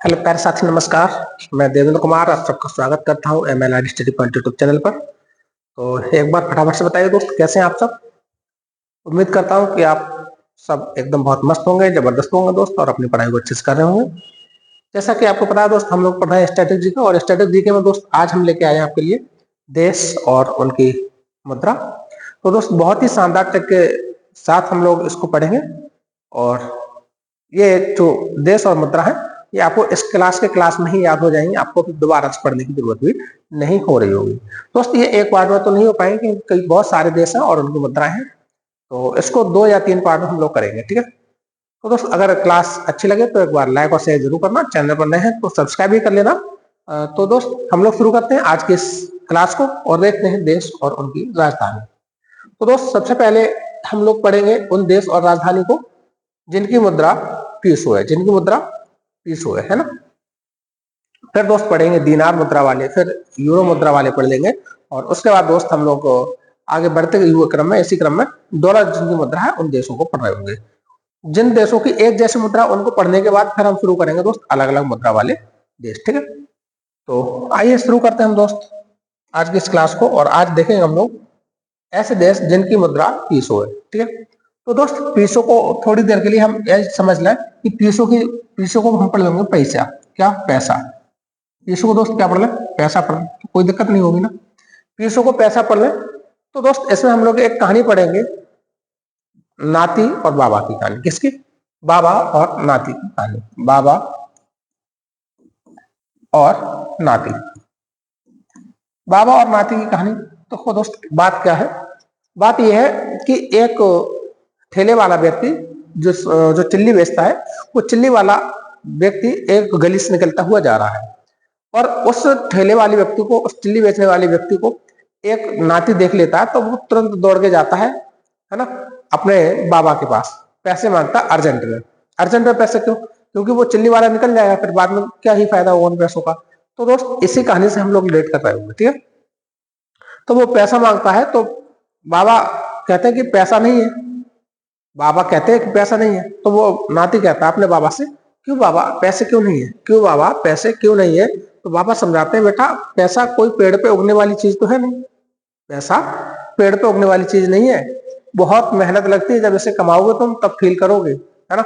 Hello प्यारे साथी, नमस्कार। मैं देवेंद्र कुमार आप सबका स्वागत करता हूँ MLRD study point YouTube channel पर। तो एक बार फटाफट से बताइए दोस्त, कैसे हैं आप सब। उम्मीद करता हूँ कि आप सब एकदम बहुत मस्त होंगे, जबरदस्त होंगे दोस्त, और अपनी पढ़ाई को अच्छे से कर रहे होंगे। जैसा कि आपको पता है दोस्त, हम लोग पढ़ रहे हैं स्टैटिक जीके, और स्टैटिक जीके में दोस्त आज हम लेके आए हैं आपके लिए देश और उनकी मुद्रा। तो दोस्त बहुत ही शानदार तक के साथ हम लोग इसको पढ़ेंगे, और ये जो देश और मुद्रा है ये आपको इस क्लास के क्लास में ही याद हो जाएंगे, आपको दोबारा से पढ़ने की जरूरत भी नहीं हो रही होगी दोस्त। ये एक पार्ट में तो नहीं हो पाएंगे, कई बहुत सारे देश हैं और उनकी मुद्राएं हैं, तो इसको 2 या 3 पार्ट में हम लोग करेंगे, ठीक है। तो दोस्त अगर क्लास अच्छी लगे तो एक बार लाइक और शेयर जरूर करना, चैनल पर नए हैं तो सब्सक्राइब भी कर लेना। तो दोस्त हम लोग शुरू करते हैं आज की इस क्लास को और देखते हैं देश और उनकी राजधानी। तो दोस्त सबसे पहले हम लोग पढ़ेंगे उन देश और राजधानी को जिनकी मुद्रा पीसो है, जिनकी मुद्रा पीसो है ना। फिर दोस्त पढ़ेंगे दीनार मुद्रा वाले, फिर यूरो मुद्रा वाले पढ़ लेंगे, और उसके बाद दोस्त हम लोग आगे बढ़ते हुए क्रम में, इसी क्रम में डॉलर जिनकी मुद्रा है उन देशों को पढ़ रहे होंगे। जिन देशों की एक जैसी मुद्रा उनको पढ़ने के बाद फिर हम शुरू करेंगे दोस्त अलग अलग मुद्रा वाले देश, ठीक है। तो आइए शुरू करते हैं हम दोस्त आज की इस क्लास को, और आज देखेंगे हम लोग ऐसे देश जिनकी मुद्रा पीसो है, ठीक है। तो दोस्त पीसो को थोड़ी देर के लिए हम यह समझ लें कि पीसो को हम पढ़ लेंगे पैसा, क्या पैसा। पीसो को दोस्त क्या पढ़ लें, पैसा पढ़ लें, तो कोई दिक्कत नहीं होगी ना। पीसो को पैसा पढ़ लें। तो दोस्त इसमें हम लोग एक कहानी पढ़ेंगे, नाती और बाबा की कहानी। किसकी? बाबा और नाती की कहानी। बाबा और नाती, बाबा और नाती की कहानी। तो दोस्त बात क्या है? बात यह है कि एक ठेले वाला व्यक्ति जो चिल्ली बेचता है, वो चिल्ली वाला व्यक्ति एक गली से निकलता हुआ जा रहा है, और उस ठेले वाले व्यक्ति को, उस चिल्ली बेचने वाले व्यक्ति को एक नाती देख लेता है, तो वो तुरंत दौड़ के जाता है ना, अपने बाबा के पास पैसे मांगता है अर्जेंट में। अर्जेंट में पैसे क्यों? क्योंकि वो चिल्ली वाला निकल जाएगा, फिर बाद में क्या ही फायदा होगा उन पैसों का। तो दोस्त इसी कहानी से हम लोग रिलेट कर रहे होंगे, ठीक है। तो वो पैसा मांगता है, तो बाबा कहते हैं कि पैसा नहीं है। बाबा कहते हैं कि पैसा नहीं है, तो वो नाती कहता है अपने बाबा से, क्यों बाबा पैसे क्यों नहीं है, क्यों बाबा पैसे क्यों नहीं है। तो बाबा समझाते हैं, बेटा पैसा कोई पेड़ पे उगने वाली चीज तो है नहीं, पैसा पेड़ पे उगने वाली चीज नहीं है, बहुत मेहनत लगती है, जब इसे कमाओगे तुम तब फील करोगे, है ना,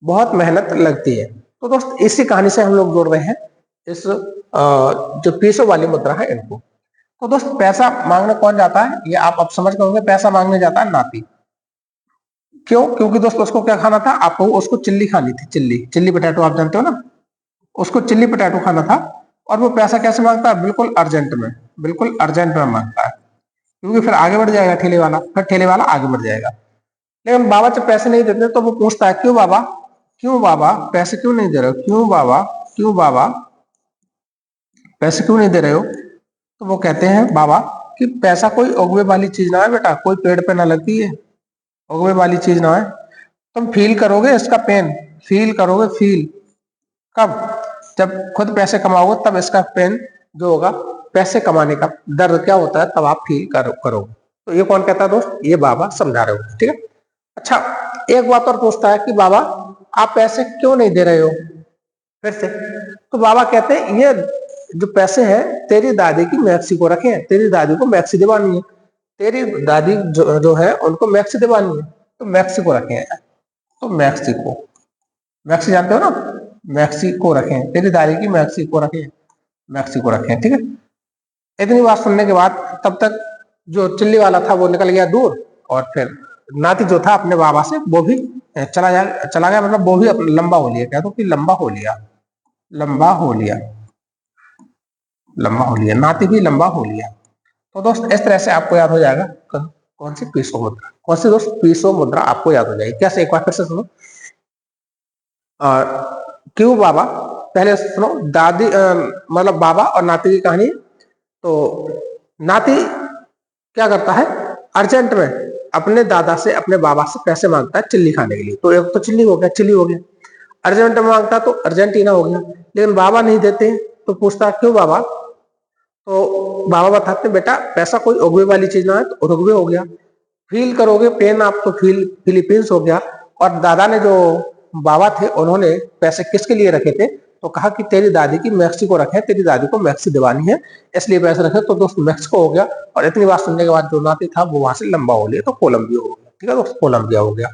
बहुत मेहनत लगती है। तो दोस्त इसी कहानी से हम लोग जोड़ रहे हैं इस जो पीसो वाली मुद्रा है इनको। तो दोस्त पैसा मांगने कौन जाता है, ये आप अब समझ गए होंगे। पैसा मांगने जाता है नाती। क्यों? क्योंकि दोस्त उसको क्या खाना था, आपको उसको चिल्ली खानी थी, चिल्ली पोटैटो, आप जानते हो ना, उसको चिल्ली पोटैटो खाना था। और वो पैसा कैसे मांगता है? बिल्कुल अर्जेंट में, बिल्कुल अर्जेंट में मांगता है, क्योंकि फिर आगे बढ़ जाएगा ठेले वाला, फिर ठेले वाला आगे बढ़ जाएगा। लेकिन बाबा जब पैसे नहीं देते तो वो पूछता है, क्यों बाबा, क्यों बाबा पैसे क्यों नहीं दे रहे हो, क्यों बाबा, क्यों बाबा पैसे क्यों नहीं दे रहे हो। तो वो कहते हैं बाबा कि पैसा कोई उगवे वाली चीज ना है बेटा, कोई पेड़ पे ना लगती है, उगवे वाली चीज ना है। तुम फील करोगे इसका पेन, फील करोगे, फील कब? जब खुद पैसे कमाओगे तब इसका पेन जो होगा, पैसे कमाने का दर्द क्या होता है, तब आप फील करोगे। तो ये कौन कहता है दोस्त? ये बाबा समझा रहे हो, ठीक है। अच्छा, एक बात और पूछता है कि बाबा आप पैसे क्यों नहीं दे रहे हो फिर से। तो बाबा कहते हैं, ये जो पैसे हैं तेरी दादी की मैक्सी को रखे हैं, तेरी दादी को मैक्सी दिवानी है, तेरी दादी जो है उनको मैक्सी दिवानी है, तो मैक्सी को रखे हैं। तो मैक्सी को, मैक्सी जानते हो ना, मैक्सी को रखे हैं, तेरी दादी की मैक्सी को रखे हैं, मैक्सी को रखे हैं, ठीक है। इतनी बात सुनने के बाद तब तक जो चिल्ली वाला था वो निकल गया दूर, और फिर नाती जो था अपने बाबा से वो भी चला गया, मतलब वो भी लंबा हो लिया, क्या तो कि लंबा हो लिया, लंबा हो लिया, लंबा हो लिया, नाती भी लंबा हो लिया। तो दोस्त इस तरह से आपको याद हो जाएगा कौन सी पीसो मुद्रा, कौन सी दोस्त पीसो मुद्रा आपको याद हो जाएगी। कैसे? एक बार फिर से सुनो। क्यों बाबा, पहले सुनो, दादी मतलब बाबा और नाती की कहानी। तो नाती क्या करता है, अर्जेंट में अपने दादा से, अपने बाबा से पैसे मांगता है चिल्ली खाने के लिए। तो एक तो चिल्ली हो गया, चिल्ली हो गया, अर्जेंट में मांगता तो अर्जेंटीना हो गया। लेकिन बाबा नहीं देते, तो पूछता क्यों बाबा। तो बाबा बताते, बेटा पैसा कोई उगवे वाली चीज ना है, तो उगवे हो गया, फील करोगे पेन आप, तो फिलीपींस हो गया। और दादा ने जो बाबा थे उन्होंने पैसे किसके लिए रखे थे? तो कहा कि तेरी दादी की मैक्सी को रखे, तेरी दादी को मैक्सी दिवानी है, इसलिए पैसे रखे। तो दोस्त मैक्सिको हो गया, और इतनी बात सुनने के बाद जो नाती था वो वहां से लंबा हो लिया, तो कोलंबिया हो गया। ठीक है दोस्त, कोलंबिया हो गया।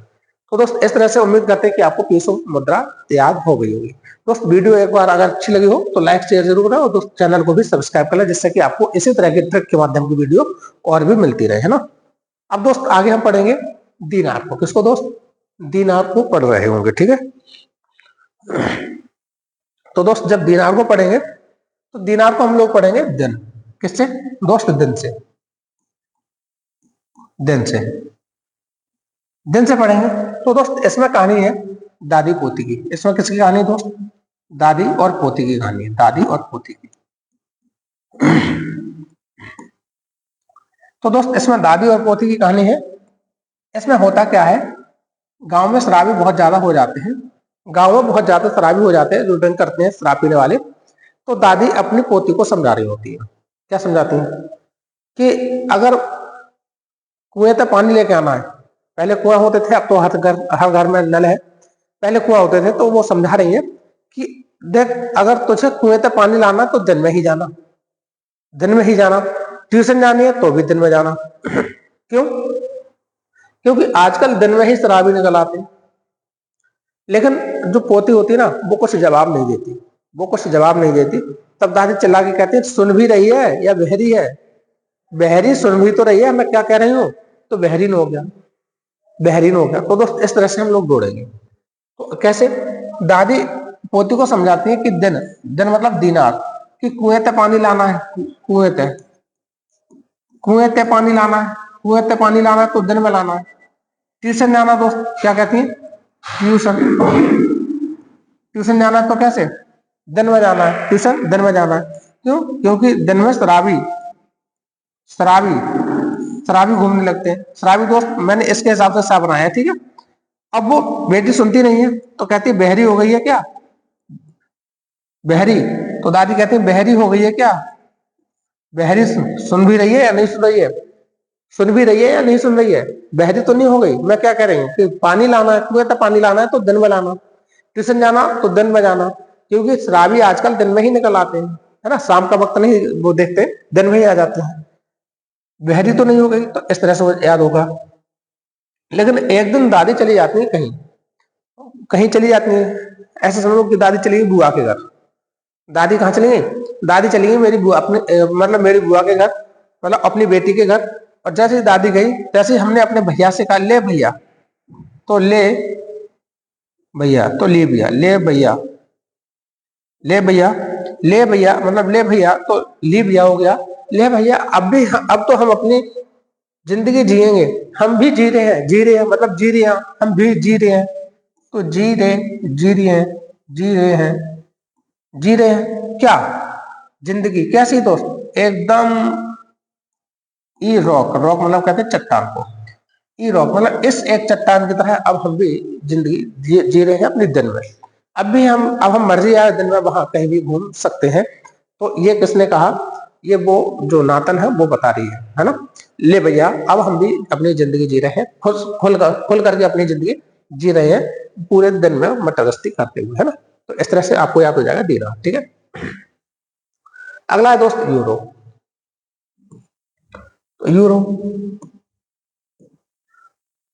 तो दोस्त इस तरह से उम्मीद करते हैं कि आपको पीसो मुद्रा याद हो गई होगी। दोस्त वीडियो एक बार अगर अच्छी लगी हो तो लाइक शेयर जरूर करें, और दोस्त चैनल को भी सब्सक्राइब कर लें, जिससे कि आपको इसी तरह के ट्रिक के माध्यम की वीडियो और भी मिलती रहे, है ना। अब दोस्त आगे हम पढ़ेंगे दीनार को। किसको दोस्त? दीनार को पढ़ रहे होंगे, ठीक है। तो दोस्त जब दीनार को पढ़ेंगे तो दीनार को हम लोग पढ़ेंगे दिन। किससे दोस्त? दिन से। दिन से, दिन से पढ़ेंगे। तो दोस्त इसमें कहानी है दादी पोती की। इसमें किसकी कहानी है दोस्त? दादी और पोती की कहानी है, दादी और पोती की। तो दोस्त इसमें दादी और पोती की कहानी है। इसमें होता क्या है, गांव में शराबी बहुत ज्यादा हो जाते हैं, गांव में बहुत ज्यादा शराबी हो जाते हैं, जो ड्रिंक करते हैं, शराब पीने वाले। तो दादी अपनी पोती को समझा रही होती है। क्या समझाती है? कि अगर कुएं तक पानी लेके आना है, पहले कुआं होते थे, अब तो हर घर में नल है, पहले कुआं होते थे। तो वो समझा रही है कि देख, अगर तुझे कुएं तक पानी लाना तो दिन में ही जाना, दिन में ही जाना। ट्यूशन जानी है तो भी दिन में जाना। क्यों? क्योंकि आजकल दिन में ही शराबी निकल आते हैं। लेकिन जो पोती होती है ना, वो कुछ जवाब नहीं देती, वो कुछ जवाब नहीं देती। तब दादी चिल्ला के कहती है, सुन भी रही है या बहरी है? बहरी सुन भी तो रही है, मैं क्या कह रही हूँ, तो बहरीन हो गया, बहरीन हो गया। तो दोस्त इस तरह से हम लोग जोड़ेंगे। तो कैसे? दादी पोती को समझाती है कि दिन, दिन मतलब दीनार, कि कुएं तक पानी लाना है, कुएं तक, कुएं तक पानी लाना है, कुएं तक पानी लाना है तो दिन में लाना है। ट्यूशन जाना दोस्त, क्या कहती है? ट्यूशन, ट्यूशन जाना है तो कैसे? दिन में जाना है, ट्यूशन दिन में जाना है। क्यों? क्योंकि दिन में शराबी शराबी शराबी घूमने लगते हैं। शराबी दोस्त मैंने इसके हिसाब से सा बनाया है, ठीक है। अब वो बेटी सुनती नहीं है, तो कहती है बहरी हो गई है क्या? बहरी। तो दादी कहती है बहरी हो गई है क्या? बहरी सुन भी रही है या नहीं सुन रही है? सुन भी रही है या नहीं सुन रही है? बहरी तो नहीं हो गई। मैं क्या कह रही हूँ कि पानी लाना है, कुएं तक पानी लाना है तो दिन में लाना, ट्यूशन जाना तो दिन में जाना। क्योंकि शराबी आजकल दिन में ही निकल आते हैं, है ना, शाम का वक्त नहीं वो देखते, दिन में ही आ जाते हैं। बहरी तो नहीं हो गई, तो इस तरह से वो याद होगा। लेकिन एक दिन दादी चली जाती है कहीं, कहीं चली जाती है, ऐसे समझो कि दादी चली गई बुआ के घर। दादी कहाँ चली गई? दादी चली गई मेरी बुआ, अपने मतलब मेरी बुआ के घर, मतलब अपनी बेटी के घर। और जैसे ही दादी गई, तैसे ही हमने अपने भैया से कहा ले भैया, तो ले भैया, तो ले भैया, ले भैया, ले भैया, ले भैया मतलब ले भैया, तो ली भैया हो गया। ले भैया, अब तो हम अपनी जिंदगी जिएंगे, हम भी जी रहे हैं, जी रहे हैं मतलब जी रहे हैं, हम भी जी रहे हैं। तो जी रहे हैं, जी रहे हैं, जी रहे हैं क्या? जिंदगी कैसी दोस्त? एकदम ई रॉक, रॉक मतलब कहते हैं चट्टान को, ई रॉक मतलब इस एक चट्टान की तरह अब हम भी जिंदगी जी रहे हैं अपने दिन में। अब हम मर्जी आए दिन में वहां कहीं भी घूम सकते हैं। तो ये किसने कहा? ये वो जो नातन है वो बता रही है ना। ले भैया, अब हम भी अपनी जिंदगी जी रहे हैं, खुल करके अपनी जिंदगी जी रहे हैं, पूरे दिन में मटरगस्ती करते हुए, है ना। तो इस तरह से आपको याद हो जाएगा दीना, ठीक है। अगला है दोस्त यूरो। तो यूरो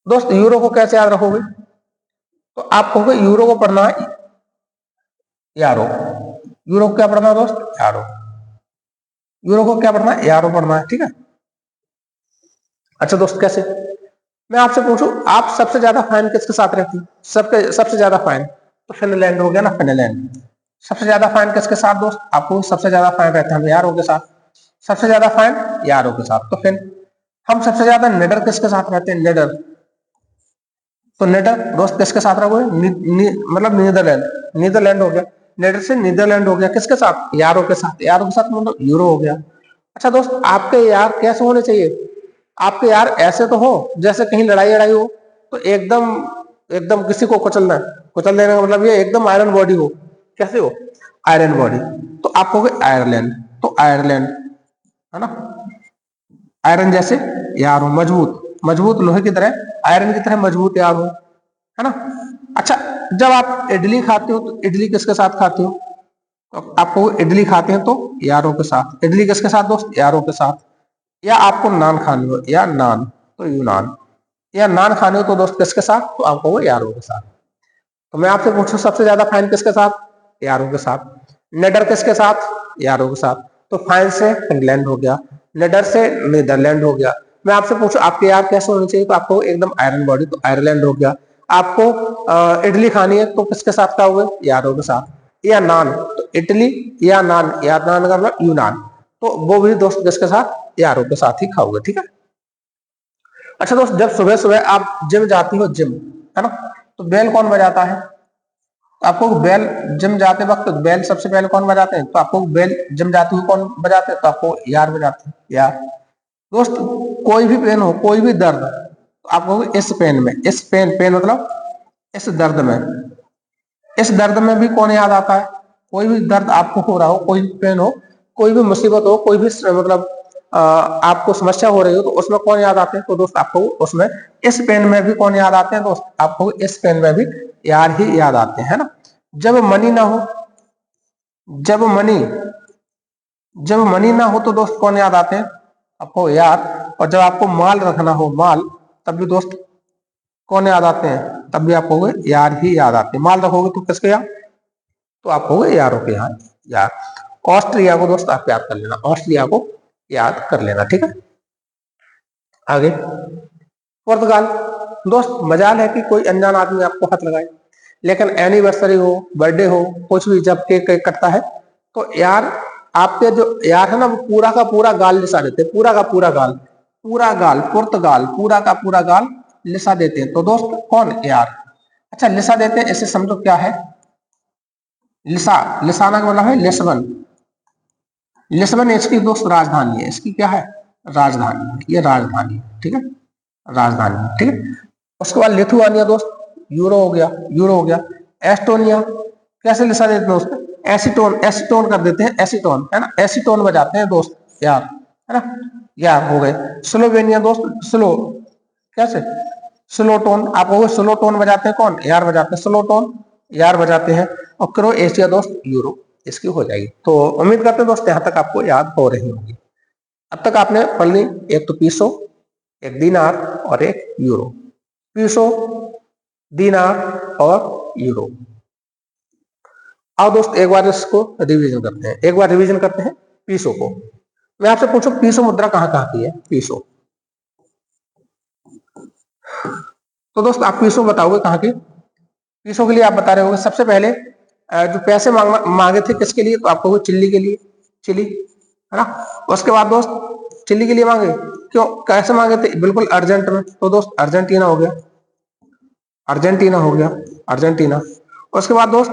दोस्त, यूरो को कैसे याद रखोगे? तो आप कहोगे यूरो को पढ़ना है यारो। यूरो को क्या पढ़ना है दोस्त? यारो। यूरो को क्या पढ़ना है? यारो पढ़ना है, ठीक है। अच्छा दोस्त कैसे? मैं आपसे पूछूं, आप सबसे ज्यादा फाइन किसके साथ रहती है? सबसे ज्यादा फाइन तो फिनलैंड हो गया ना, फिनलैंड। सबसे ज्यादा फाइन किसके साथ दोस्त? आपको सबसे ज्यादा फाइन रहता है यारों के साथ, सबसे ज्यादा फाइन यारों के साथ। तो फिर हम सबसे ज्यादा निडर किसके साथ रहते हैं? निडर। तो निडर दोस्त किसके साथ रहोगे? मतलब नीदरलैंड, नीदरलैंड हो गया। निडर से नीदरलैंड हो गया, किसके साथ? यारों के साथ, यारों के साथ मतलब यूरो हो गया। अच्छा दोस्त, आपके यार कैसे होने चाहिए? आपके यार ऐसे तो हो जैसे कहीं लड़ाई लड़ाई हो तो एकदम एकदम किसी को कुचल देने का मतलब ये एकदम आयरन बॉडी हो। कैसे हो? Iron body. तो आप कहोगे आयरलैंड, तो आयरलैंड, है ना। आयरन जैसे यार हो, मजबूत, मजबूत लोहे की तरह, आयरन की तरह मजबूत यार हो, है ना। अच्छा, जब आप इडली खाते हो तो इडली किसके साथ खाते हो? तो आपको इडली खाते हैं तो यारों के साथ, इडली किसके साथ दोस्त, यारों के साथ। या आपको नान खानी हो, या नान तो यूनान, या नान खाने हो तो दोस्त किसके साथ, तो आपको वो यारों के साथ। तो मैं आपसे पूछूं सबसे ज्यादा फाइन किसके साथ, यारों के साथ। नेडर किसके साथ, यारों के साथ। तो फाइन से फिनलैंड हो गया, नेडर से नीदरलैंड हो गया। मैं आपसे पूछूं आपके यार कैसे होने चाहिए, तो आपको एकदम आयरन बॉडी, तो आयरलैंड हो गया। आपको इडली खानी है तो किसके साथ खाओगे, यारों के साथ। या नान तो इटली, या नान, या नान का मतलब यूनान, तो वो भी दोस्त किसके साथ, यारों के साथ ही खाओगे, ठीक है। अच्छा दोस्त, जब सुबह सुबह आप जिम जाती हो, जिम, है ना, तो बेल कौन बजाता है, तो आपको बेल जिम जाते वक्त बेल सबसे पहले कौन बजाते हैं, तो आपको बेल जिम जाते हुए कौन बजाते हैं, तो आपको यार बजाते हैं, यार। दोस्त कोई भी पेन हो, कोई भी दर्द, तो आपको इस पेन में, इस पेन, पेन मतलब इस दर्द में, इस दर्द में भी कौन याद आता है, कोई भी दर्द आपको हो रहा हो, कोई भी पेन हो, कोई भी मुसीबत हो, कोई भी मतलब आपको समस्या हो रही हो, तो उसमें कौन याद आते हैं, तो दोस्त आपको उसमें इस पेन में भी कौन याद आते हैं, दोस्त आपको इस पेन में भी यार ही याद आते हैं, है ना। जब मनी ना हो, जब मनी, जब मनी ना हो तो दोस्त कौन याद आते हैं, आपको यार। और जब आपको माल रखना हो, माल, तब भी दोस्त कौन याद आते हैं, तब भी आपको यार ही याद आते हैं। माल रखोगे तो किसके यार, तो आप हो गए यारों के यहाँ यार। ऑस्ट्रिया को दोस्त आप याद कर लेना, ऑस्ट्रिया को याद कर लेना, ठीक है। आगे पुर्तगाल, दोस्त मजाल है कि कोई अनजान आदमी आपको हाथ लगाए, लेकिन एनिवर्सरी हो, बर्थडे हो, कुछ भी जब केक कटता है, तो यार आपके जो यार है ना, वो पूरा का पूरा गाल लिसा देते हैं, पूरा का पूरा गाल, पूरा गाल, पुर्तगाल पूरा का पूरा गाल लिसा देते हैं। तो दोस्त कौन, यार। अच्छा लिसा देते हैं, ऐसे समझो क्या है लिसा, लिसाना का मतलब है लिस्बन, लिस्बन इसकी दोस्त राजधानी है, इसकी क्या है, राजधानी है, ये राजधानी है, ठीक है, राजधानी है, ठीक है। उसके बाद लिथुआनिया दोस्त, यूरो हो गया, यूरो हो गया। एस्टोनिया कैसे लिसा देते हैं दोस्त, एसीटोन, एसीटोन कर देते हैं, एसीटोन है ना, एसीटोन बजाते हैं दोस्त यार, है ना, यार हो गए। स्लोवेनिया दोस्त, स्लो कैसे, स्लो टोन, आप हो गए स्लो टोन बजाते हैं कौन, यार बजाते हैं, स्लो टोन यार बजाते हैं। और क्रोएशिया दोस्त यूरो, इसकी हो जाएगी। तो उम्मीद करते हैं दोस्त यहाँ तक आपको याद हो रही होगी। अब तक आपने पढ़ ली, एक तो पीसो, एक दिनार और एक यूरो, पीसो, दिनार और यूरो। आओ दोस्त एक बार इसको रिवीजन करते हैं, एक बार रिवीजन करते हैं पीसो को। मैं आपसे पूछूं पीसो मुद्रा कहाँ कहाँ की है, पीसो, तो दोस्त आप पीसो बताओगे कहाँ की, पीसो के लिए आप बता रहे होगे सबसे पहले जो पैसे मांगे थे किसके लिए, तो आपको चिल्ली के लिए, चिली, है ना। उसके बाद दोस्त चिल्ली के लिए मांगे, क्यों कैसे मांगे थे, बिल्कुल अर्जेंट में, तो दोस्त अर्जेंटीना हो गया, अर्जेंटीना हो गया, अर्जेंटीना। उसके बाद दोस्त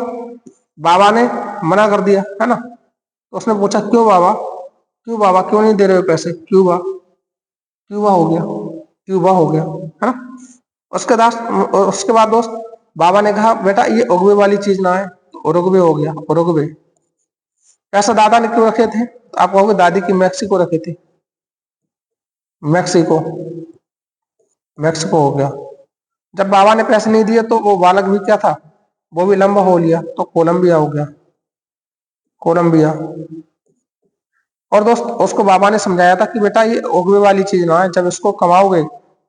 बाबा ने मना कर दिया, है ना, तो उसने पूछा क्यों बाबा, क्यों बाबा क्यों नहीं दे रहे हो पैसे, क्यूबा, क्यूबा हो गया, क्यूबा हो गया, है ना। उसके बाद दोस्त बाबा ने कहा बेटा ये उरुग्वे वाली चीज ना है, तो उरुग्वे हो गया, उरुग्वे। पैसा दादा ने क्यों रखे थे, तो आप कहोगे दादी की मैक्सिको रखे थे, मैक्सिको, मैक्सिको हो गया। जब बाबा ने पैसे नहीं दिए तो वो बालक भी क्या था, वो भी लंबा हो लिया, तो कोलंबिया हो गया, कोलंबिया। और दोस्त उसको बाबा ने समझाया था कि बेटा ये उगवे वाली चीज ना है, जब इसको कमाओगे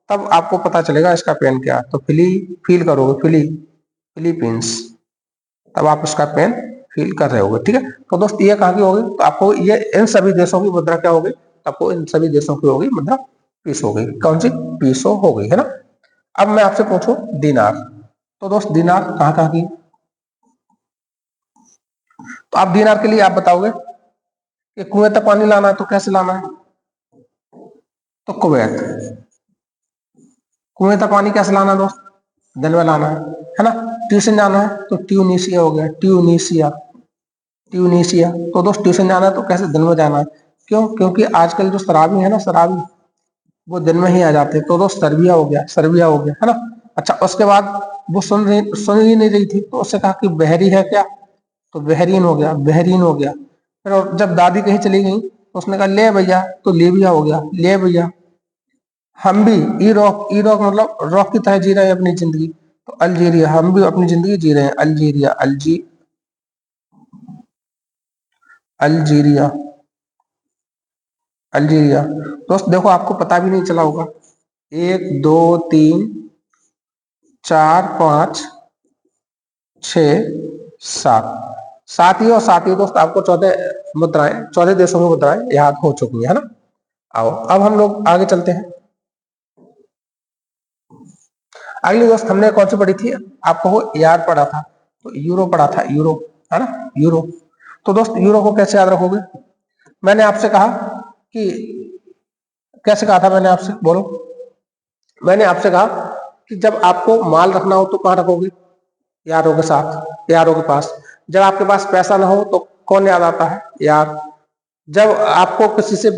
तब आपको पता चलेगा इसका पेन क्या है, तो फील करोगे, फिलीपींस, तब आप उसका पेन फील कर रहे होगे, ठीक है। तो दोस्त ये कहाँ की होगी, तो आपको ये इन सभी देशों की मुद्रा क्या होगी, आपको इन सभी देशों की होगी मुद्रा पीस हो गई, कौन सी, पीसो हो गई, है ना। अब मैं आपसे पूछूं दिनार, तो दोस्त दिनार कहाँ कहाँ की, तो आप दिनार के लिए आप बताओगे कि कुएं तक पानी लाना है तो कैसे लाना है, तो कुवैत, कुएं तक पानी कैसे लाना है दोस्त, दिन में लाना है ना। ट्यूशन जाना है तो ट्यूनिशिया हो गया, ट्यूनिशिया, ट्यूनिशिया। तो दोस्त ट्यूशन जाना है तो कैसे, दिन में जाना है, क्यों, क्योंकि आजकल जो शराबी है ना, शराबी वो दिन में ही आ जाते हैं, तो दोस्त सर्बिया हो गया, सर्बिया हो गया, है ना। अच्छा उसके बाद वो सुन ही नहीं रही थी, तो उससे कहा कि बहरी है क्या, तो बहरीन हो गया, बहरीन हो गया। फिर जब दादी कहीं चली गई तो उसने कहा ले भैया, तो लीबिया हो गया, ले भैया। हम भी ई रॉक, ई रॉक मतलब रॉक की तरह जी रहे हैं अपनी जिंदगी, तो अल्जीरिया, हम भी अपनी जिंदगी जी रहे हैं, अल्जीरिया, अल्जीरिया, अल्जीरिया। दोस्त देखो आपको पता भी नहीं चला होगा, 1 2 3 4 5 6 7, सात ही और सात ही दोस्त आपको 14 मुद्राएं, 14 देशों की मुद्राएं याद हो चुकी है ना। आओ अब हम लोग आगे चलते हैं। अगली दोस्त हमने कौन सी पढ़ी थी, आपको वो याद पढ़ा था, तो यूरो पढ़ा था, यूरो है ना, यूरो। तो दोस्त यूरो को कैसे याद रखोगे, मैंने आपसे कहा कि, कैसे कहा था मैंने आपसे, बोलो। मैंने आपसे कहा कि जब आपको माल रखना हो तो कहाँ रखोगे, यारों के साथ, यारों के पास। जब आपके पास पैसा ना हो तो कौन याद आता है, यार। जब आपको किसी से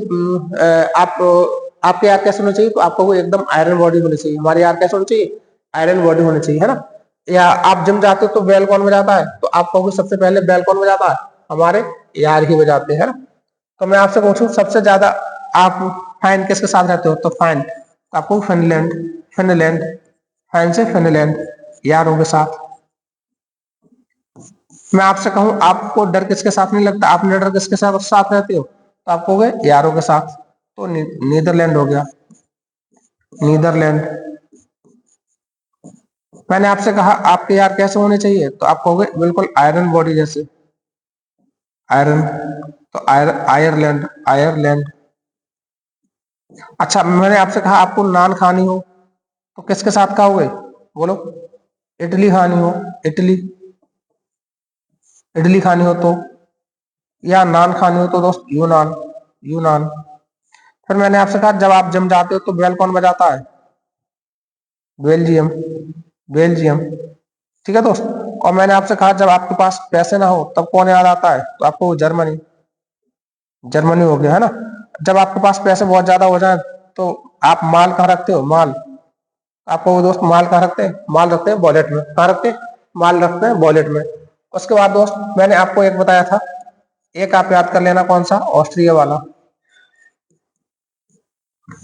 आप आपके यार कैसे होने चाहिए, तो आपको वो एकदम आयरन बॉडी होनी चाहिए, हमारे यार कैसे होनी चाहिए, आयरन बॉडी होनी चाहिए, है ना। या आप जिम जाते हो तो बेल कौन बजाता है, तो आप कहोगे सबसे पहले बेल कौन बजाता है, हमारे यार ही बजाते हैं ना। तो मैं आपसे पूछूं सबसे ज्यादा आप फाइन किसके साथ रहते हो, तो फाइन आपको फिनलैंड, फिनलैंड, फाइन से फिनलैंड, यारों के साथ। मैं आपसे कहूं आपको डर किसके साथ नहीं लगता, आप डर किसके साथ साथ रहते हो, तो आप कहोगे यारों के साथ, तो नीदरलैंड हो गया, नीदरलैंड। मैंने आपसे कहा आपके यार कैसे होने चाहिए, तो आप कहोगे बिल्कुल आयरन बॉडी जैसे, आयरन, तो आयरलैंड, आयरलैंड। अच्छा मैंने आपसे कहा आपको नान खानी हो तो किसके साथ खाओगे, बोलो। इडली खानी हो, इडली, इडली खानी हो तो, या नान खानी हो तो दोस्त यूनान, यूनान। फिर मैंने आपसे कहा जब आप जिम जाते हो तो बेल कौन बजाता है, बेल्जियम, बेल्जियम, ठीक है दोस्त। और मैंने आपसे कहा जब आपके पास पैसे ना हो तब कौन याद आता है, तो आपको जर्मनी, जर्मनी हो गया, है ना। जब आपके पास पैसे बहुत ज्यादा हो जाए तो आप माल कहाँ रखते हो, माल, आपको वो दोस्त माल कहाँ रखते हैं, माल रखते हैं वॉलेट में, कहाँ रखते हैं, माल रखते हैं वॉलेट में। उसके बाद दोस्त मैंने आपको एक बताया था, एक आप याद कर लेना, कौन सा, ऑस्ट्रिया वाला,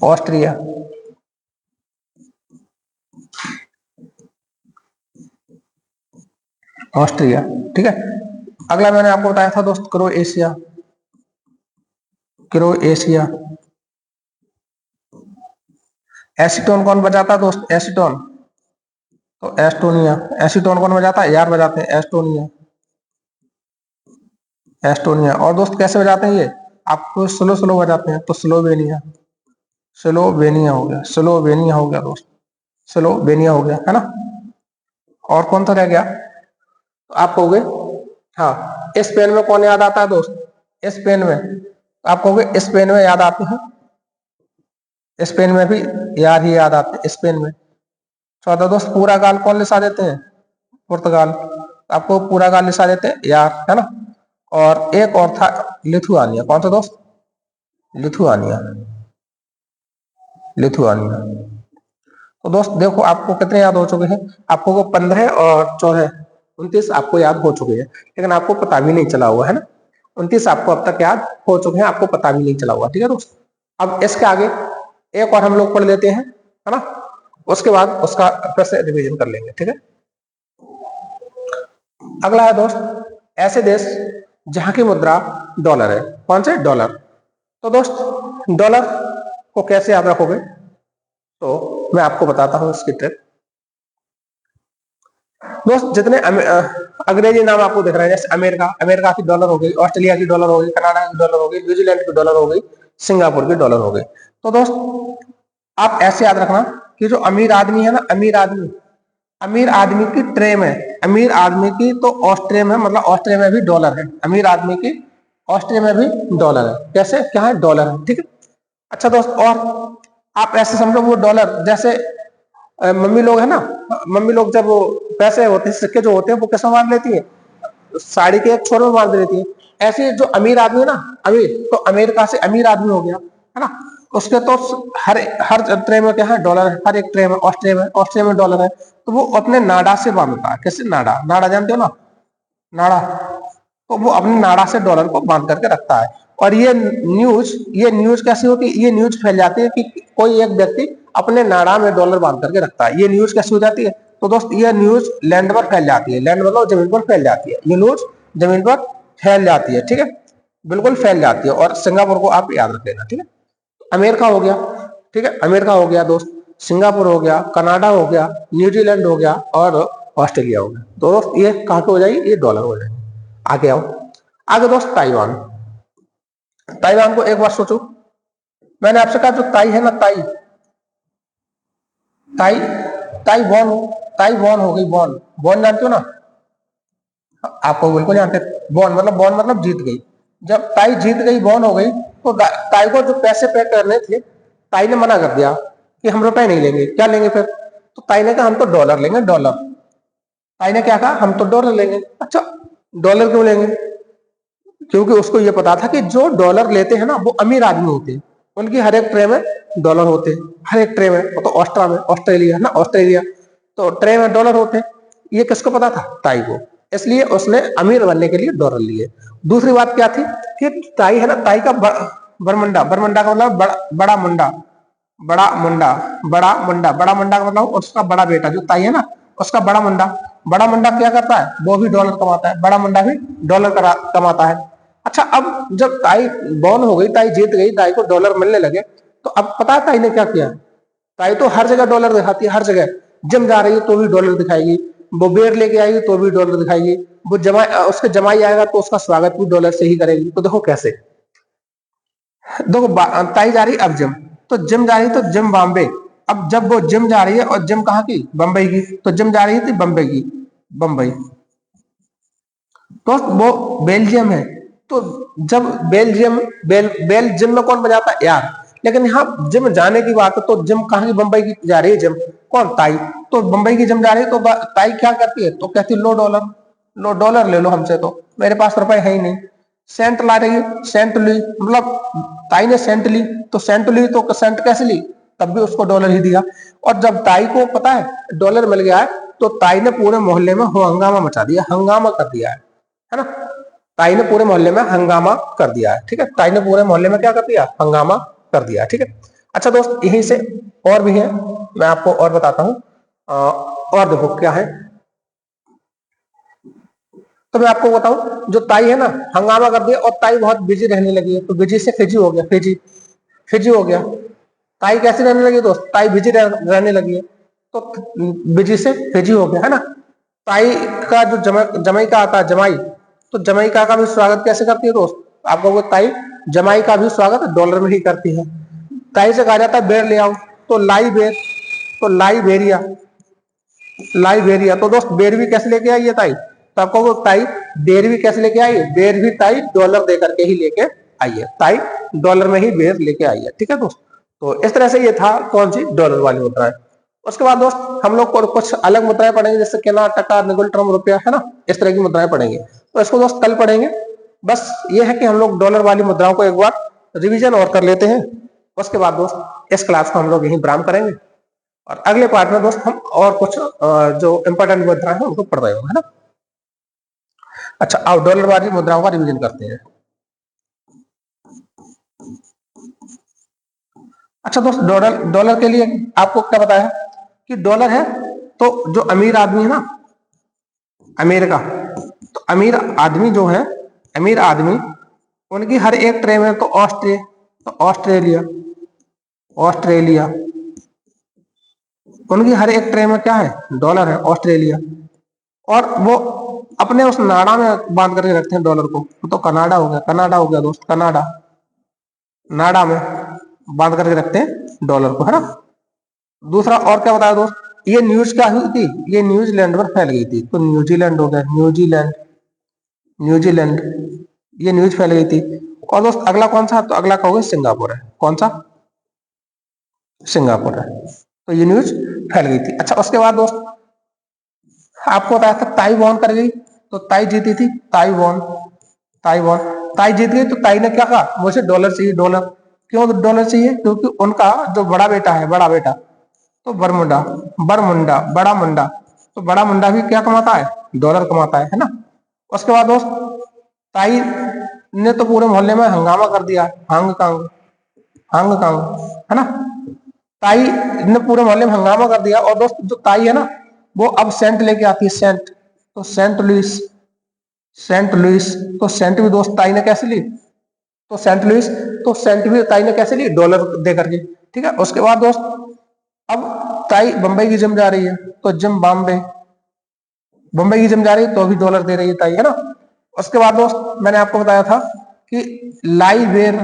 ऑस्ट्रिया, ऑस्ट्रिया, ठीक है। अगला मैंने आपको बताया था दोस्त क्रोएशिया, क्रोएशिया। एसीटोन कौन बजाता है दोस्त, एसीटोन, तो एस्टोनिया, एसीटोन कौन बजाता है, यार बजाते हैं, एस्टोनिया, एस्टोनिया। और दोस्त कैसे बजाते हैं ये, आपको स्लो स्लो बजाते हैं, तो स्लोवेनिया, स्लोवेनिया हो गया, स्लोवेनिया हो गया दोस्त, स्लोवेनिया हो गया, है ना। और कौन सा रह गया, तो आप कहोगे, हाँ स्पेन में कौन याद आता है दोस्त, स्पेन में, आप कहोगे स्पेन में याद आते हैं, स्पेन में भी यार ही याद आते हैं, स्पेन में। चौथा दोस्त पूरा गाल कौन लिसा देते हैं, पुर्तगाल, आपको पूरा गाल लिसा देते हैं यार, है ना। और एक और था लिथुआनिया, कौन सा दोस्त, लिथुआनिया, लिथुआनिया। तो दोस्त देखो आपको कितने याद हो चुके हैं, आपको वो 15 और 14 29 आपको याद हो चुके हैं, लेकिन आपको पता भी नहीं चला हुआ, है ना। 29 आपको अब तक याद हो चुके हैं, आपको पता भी नहीं चला हुआ, ठीक है दोस्त। अब इसके आगे एक और हम लोग पढ़ लेते हैं, है ना, उसके बाद उसका फिर से रिवीजन कर लेंगे, ठीक है। अगला है दोस्त ऐसे देश जहां की मुद्रा डॉलर है, कौन से, डॉलर। तो दोस्त डॉलर को कैसे याद रखोगे, तो मैं आपको बताता हूं इसकी ट्रिक। दोस्त जितने अंग्रेजी नाम आपको दिख रहे हैं, जैसे अमेरिका, अमेरिका की डॉलर हो गई, ऑस्ट्रेलिया की डॉलर हो गई, कनाडा की डॉलर हो गई, न्यूजीलैंड की डॉलर हो गई, सिंगापुर की डॉलर हो गई। तो दोस्त आप ऐसे याद रखना कि जो अमीर आदमी है ना, अमीर आदमी, अमीर आदमी की ट्रे में, अमीर आदमी की तो ऑस्ट्रिया में, मतलब ऑस्ट्रिया में भी डॉलर है, अमीर आदमी की ऑस्ट्रिया में भी डॉलर है, कैसे, क्या है, डॉलर है, ठीक है। अच्छा दोस्त और आप ऐसे समझो वो डॉलर जैसे मम्मी लोग है ना, मम्मी लोग जब वो पैसे होते हैं, सिक्के जो होते हैं, वो कैसे मार लेती है, साड़ी के एक छोर में मार देती है। ऐसे जो अमीर आदमी है ना, अमीर, तो अमेरिका से अमीर आदमी हो गया, है ना, उसके तो हर हर ट्रे में क्या है, डॉलर है, हर एक ट्रे में, ऑस्ट्रिया में डॉलर है, तो वो अपने नाडा से बांधता है, कैसे, नाडा, नाडा जानते हो ना, नाड़ा, तो वो अपने नाड़ा से डॉलर को बांध करके रखता है। और ये न्यूज कैसी होती है, ये न्यूज फैल जाती है कि कोई एक व्यक्ति अपने नाड़ा में डॉलर बांध करके रखता है, ये न्यूज कैसी हो जाती है, तो दोस्त ये न्यूज लैंड पर फैल जाती है, लैंड मतलब जमीन पर फैल जाती है, ये न्यूज जमीन पर फैल जाती है, ठीक है। बिल्कुल फैल जाती है। और सिंगापुर को आप याद रख लेना, ठीक है। अमेरिका हो गया, ठीक है, अमेरिका हो गया दोस्त, सिंगापुर हो गया, कनाडा हो गया, न्यूजीलैंड हो गया और ऑस्ट्रेलिया हो गया। तो दोस्त ये कहाँ पे हो जाएगी, ये डॉलर हो जाएगी। आगे आओ, आगे दोस्त ताइवान। ताइवान को एक बार सोचो, मैंने आपसे कहा जो ताई है ना, ताई ताई ताई बॉन, ताई बॉन हो गई, बॉन, बॉन जानते हो ना, आपको बिल्कुल जानते। बॉन मतलब जीत गई। जब ताई जीत गई, बॉन हो गई, तो ताई को जो पैसे पे करने थे, ताई ने मना कर दिया कि हम रुपए नहीं लेंगे। क्या लेंगे फिर? तो ताई ने कहा हम तो डॉलर लेंगे, डॉलर। ताई ने क्या कहा, हम तो डॉलर लेंगे। अच्छा, डॉलर क्यों लेंगे? क्योंकि उसको ये पता था कि जो डॉलर लेते हैं ना वो अमीर आदमी होते हैं, उनकी हर एक ट्रे में डॉलर होते हैं, हर एक ट्रे में। वो तो ऑस्ट्रेलिया है ना, ऑस्ट्रेलिया, तो ट्रे में डॉलर होते हैं। ये किसको पता था? ताई को। इसलिए उसने अमीर बनने के लिए डॉलर लिए। दूसरी बात क्या थी कि ताई है ना, ताई का बरमुंडा, बरमुंडा का मतलब बड़ा मुंडा, बड़ा मुंडा, बड़ा मुंडा, बड़ा मुंडा का मतलब उसका बड़ा बेटा जो ताई है ना, उसका बड़ा मुंडा। बड़ा मुंडा क्या करता है? वो भी डॉलर कमाता है, बड़ा मुंडा भी डॉलर कमाता है। अच्छा, अब जब ताई बॉर्न हो गई, ताई जीत गई, ताई को डॉलर मिलने लगे, तो अब पता है ताई ने क्या किया? ताई तो हर जगह डॉलर दिखाती है, हर जगह। जिम जा रही है तो भी डॉलर दिखाएगी, वो बेर लेके आएगी तो भी डॉलर दिखाएगी, वो उसके जमाई आएगा तो उसका स्वागत भी डॉलर से ही करेगी। तो देखो कैसे, देखो ताई जा रही अब जिम, तो जिम जा रही तो जिम बॉम्बे। अब जब वो जिम जा रही है, और जिम कहाँ की? बंबई की, तो जिम जा रही थी बंबई की, बंबई। तो वो बेल्जियम है, तो जब बेल्जियम में कौन बजाता है यार? लेकिन यहाँ जिम जाने की बात है, तो जिम कहाँ की? बंबई की जा रही है जिम, कौन? ताई। तो बंबई की जिम जा रही है, तो ताई क्या करती है? तो कहती है लो डॉलर, लो डॉलर ले लो हमसे, तो मेरे पास रुपए है ही नहीं। सेंट ला रही है, सेंट ली, मतलब ताई ने सेंट ली, तो सेंट ली तो सेंट कैसे ली? तब भी उसको डॉलर ही दिया। और जब ताई को पता है डॉलर मिल गया है, तो ताई ने पूरे मोहल्ले में हंगामा मचा दिया, हंगामा कर दिया है ना। ताई ने पूरे मोहल्ले में हंगामा कर दिया है, ठीक है। ताई ने पूरे मोहल्ले में क्या कर दिया? हंगामा कर दिया, ठीक है। अच्छा दोस्त, यहीं से और भी है, मैं आपको और बताता हूं। और देखो क्या है, तो मैं आपको बताऊं, जो ताई है ना, हंगामा कर दिया और ताई बहुत बिजी रहने लगी है, तो बिजी से फिजी हो गया, फिजी, फिजी हो गया। ताई कैसे रहने लगी दोस्त? ताई बिजी रहने लगी है, तो बिजी से फिजी हो गया, है ना। ताई का जो जमाई का आता है, जमाई, तो जमाइका का भी स्वागत कैसे करती है दोस्त? आपको वो ताई जमाई का भी स्वागत डॉलर में ही करती है। ताई से कहा जाता है बेर ले आओ, तो लाई बेर, तो लाइबेरिया, लाइबेरिया। तो दोस्त बेर भी कैसे लेके आई है ताई? तो आपको वो ताई बेर भी कैसे लेके आई है? बेर भी ताई डॉलर दे करके ही लेके आई है, ताई डॉलर में ही बेर लेके आई है, ठीक है दोस्त। तो इस तरह से ये था कौन सी? डॉलर वाली मुद्राएं। उसके बाद दोस्त हम लोग को कुछ अलग मुद्राएं पढ़ेंगे, जैसे केना, टका, निगुल, ट्रम, रुपया, है ना, इस तरह की मुद्राएं पढ़ेंगे। तो इसको दोस्त कल पढ़ेंगे। बस ये है कि हम लोग डॉलर वाली मुद्राओं को एक बार रिवीजन और कर लेते हैं। उसके बाद दोस्त इस क्लास को हम लोग यहीं विराम करेंगे, और अगले पार्ट में दोस्त हम और कुछ जो इंपॉर्टेंट मुद्राएं हैं उनको पढ़ रहे होंगे, है ना। अच्छा, आओ डॉलर वाली मुद्राओं का रिवीजन करते हैं। अच्छा दोस्त, डॉलर, डॉलर के लिए आपको क्या पता है कि डॉलर है तो जो अमीर आदमी है ना, अमेरिका, तो अमीर आदमी जो है, अमीर आदमी, उनकी हर एक ट्रे में, तो ऑस्ट्रेलिया, ऑस्ट्रेलिया, उनकी हर एक ट्रे में क्या है? डॉलर है, ऑस्ट्रेलिया। और वो अपने उस नाड़ा में बांध करके रखते हैं डॉलर को, तो कनाडा हो गया, कनाडा हो गया दोस्त, कनाडा, नाड़ा में बांध करके रखते हैं डॉलर को, है ना। दूसरा और क्या बताया दोस्त? ये न्यूज क्या हुई थी? ये न्यूजीलैंड में फैल गई थी, तो न्यूजीलैंड हो गया, न्यूजीलैंड, न्यूजीलैंड, ये न्यूज फैल गई थी। और दोस्त अगला कौन सा? तो अगला क्या होगा? सिंगापुर है। कौन सा? सिंगापुर है। तो ये न्यूज फैल गई थी। अच्छा, उसके बाद दोस्त आपको बताया था ताई वॉन कर गई, तो ताई जीती थी, ताई वॉन, ताई वॉन, ताई जीत गई, तो ताई ने क्या कहा? मुझे डॉलर चाहिए, डॉलर। क्यों डॉलर चाहिए? क्योंकि उनका जो बड़ा बेटा है, बड़ा बेटा, तो बरमुंडा, बरमुंडा, बड़ा मुंडा, तो बड़ा मुंडा भी क्या कमाता है? डॉलर कमाता है ना। उसके बाद दोस्त ताई ने तो पूरे मोहल्ले में हंगामा कर दिया, हंग कंग, हंग कंग, है ना। ताई ने पूरे मोहल्ले में हंगामा कर दिया। और दोस्त जो ताई है ना, वो अब सेंट लेके आती है, सेंट, तो सेंट लुइस, सेंट लुइस, तो सेंट भी दोस्त ताई ने कैसे ली? तो सेंट लुइस, तो सेंट लुइस ताई ने कैसे ली? डॉलर दे करके। ठीक है, उसके बाद दोस्त अब ताई बंबई की जिम जा रही है तो जिम बॉम्बे, बंबई की जिम जा रही है तो भी डॉलर दे रही है ताई, है ना। उसके बाद दोस्त मैंने आपको बताया था कि लाई बेर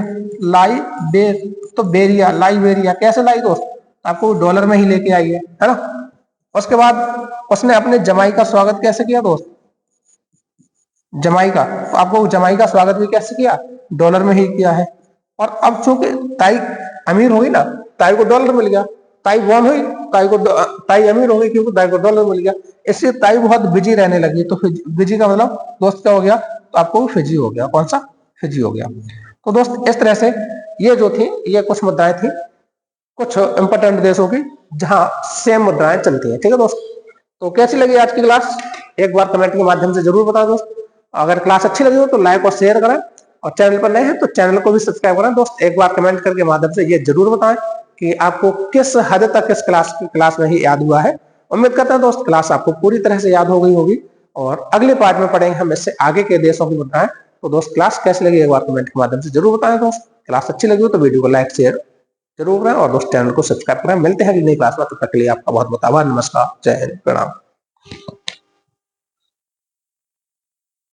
तो बेरिया, लाइबेरिया कैसे लाई दोस्त? आपको डॉलर में ही लेके आई है ना। उसके बाद उसने अपने जमाई का स्वागत कैसे किया दोस्त? जमाई का, तो आपको जमाई का स्वागत भी कैसे किया? डॉलर में ही किया है। और अब चूंकि ताई अमीर हुई ना, ताई को डॉलर मिल गया, ताई बॉर्न हुई, ताई अमीर हो गई क्योंकि ताई को डॉलर मिल गया, इससे ताई बहुत बिजी रहने लगी। तो बिजी का मतलब दोस्त क्या हो गया? तो आपको फिजी हो गया। कौन सा? फिजी हो गया। तो दोस्त इस तरह से ये जो थी, ये कुछ मुद्दाएं थी कुछ इंपोर्टेंट देशों की जहां सेम मुद्राएं चलती हैं। ठीक है दोस्त, तो कैसी लगी आज की क्लास? एक बार कमेंट के माध्यम से जरूर बताएं दोस्त। अगर क्लास अच्छी लगी हो तो लाइक और शेयर करें, और चैनल पर नए हैं तो चैनल को भी सब्सक्राइब करें दोस्त। एक बार कमेंट करके माध्यम से ये जरूर बताएं कि आपको किस हद तक इस क्लास में ही याद हुआ है। उम्मीद करता हूं दोस्त क्लास आपको पूरी तरह से याद हो गई होगी, और अगले पार्ट में पढ़ेंगे हम इससे आगे के देशों की मुद्राएं। तो दोस्त क्लास कैसी लगी एक बार कमेंट के माध्यम से जरूर बताएं दोस्त। क्लास अच्छी लगी हो तो वीडियो को लाइक शेयर जरूर करें, और दोस्त चैनल को सब्सक्राइब करें। मिलते हैं अगली नई क्लास में, तब तक के लिए आपका बहुत बहुत आभार। नमस्कार, जय हिंद, प्रणाम।